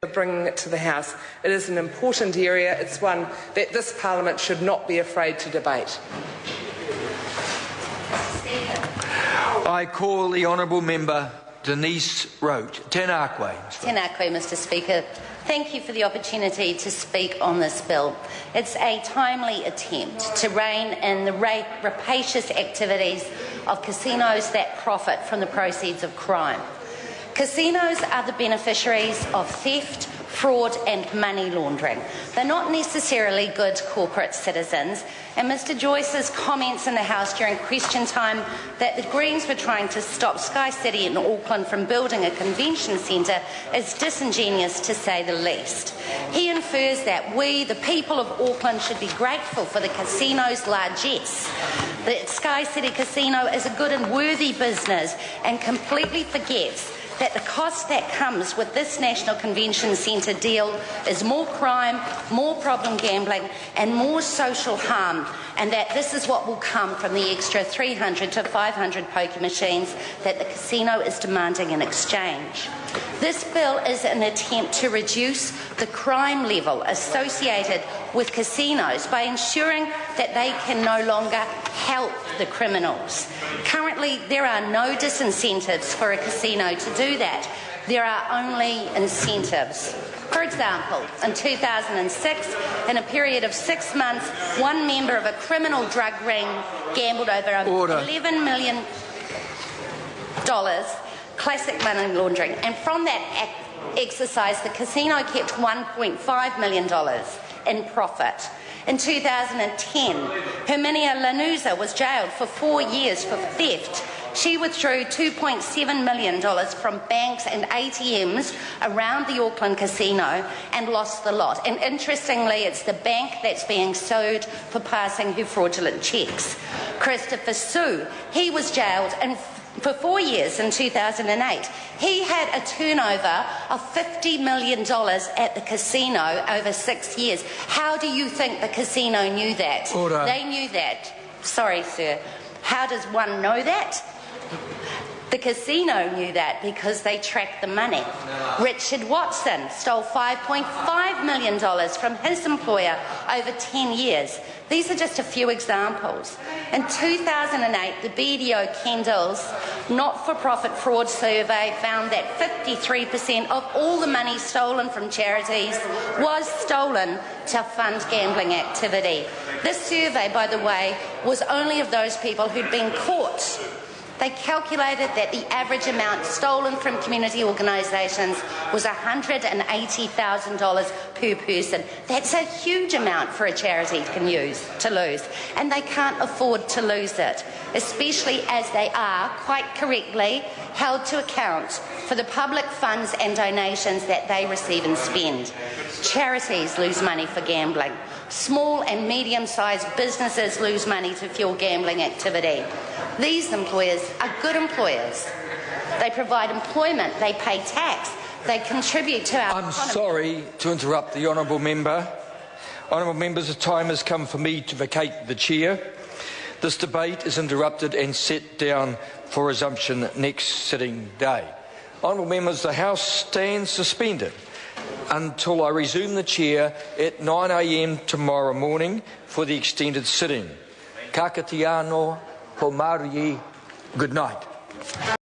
Bringing it to the House. It is an important area. It's one that this Parliament should not be afraid to debate. I call the Honourable Member Denise Roach. Tēnā koe. Tēnā koe, Mr Speaker. Thank you for the opportunity to speak on this bill. It's a timely attempt to rein in the rapacious activities of casinos that profit from the proceeds of crime. Casinos are the beneficiaries of theft, fraud and money laundering. They're not necessarily good corporate citizens, and Mr Joyce's comments in the House during question time that the Greens were trying to stop SkyCity in Auckland from building a convention centre is disingenuous to say the least. He infers that we, the people of Auckland, should be grateful for the casino's largesse. The SkyCity Casino is a good and worthy business and completely forgets that the cost that comes with this National Convention Centre deal is more crime, more problem gambling and more social harm, and that this is what will come from the extra 300 to 500 poker machines that the casino is demanding in exchange. This bill is an attempt to reduce the crime level associated with casinos by ensuring that they can no longer help the criminals. Currently, there are no disincentives for a casino to do that. There are only incentives. For example, in 2006, in a period of 6 months, one member of a criminal drug ring gambled over $11 million, classic money laundering, and from that exercise, the casino kept $1.5 million in profit. In 2010, Herminia Lanuza was jailed for 4 years for theft. She withdrew $2.7 million from banks and ATMs around the Auckland casino and lost the lot. And interestingly, it's the bank that's being sued for passing her fraudulent cheques. Christopher Sue, he was jailed for 4 years in 2008. He had a turnover of $50 million at the casino over 6 years. How do you think the casino knew that? Order. They knew that. Sorry, sir. How does one know that? The casino knew that because they tracked the money. Richard Watson stole $5.5 million from his employer over 10 years. These are just a few examples. In 2008, the BDO Kendall's not-for-profit fraud survey found that 53% of all the money stolen from charities was stolen to fund gambling activity. This survey, by the way, was only of those people who'd been caught. They calculated that the average amount stolen from community organisations was $180,000 per person. That's a huge amount for a charity to lose, and they can't afford to lose it, especially as they are, quite correctly, held to account for the public funds and donations that they receive and spend. Charities lose money for gambling. Small and medium-sized businesses lose money to fuel gambling activity. These employers are good employers. They provide employment, they pay tax, they contribute to our economy. I'm sorry to interrupt the Honourable Member. Honourable Members, the time has come for me to vacate the chair. This debate is interrupted and set down for resumption next sitting day. Honourable Members, the House stands suspended until I resume the chair at 9 a.m. tomorrow morning for the extended sitting. Ka kite anō, ho mauri, good night.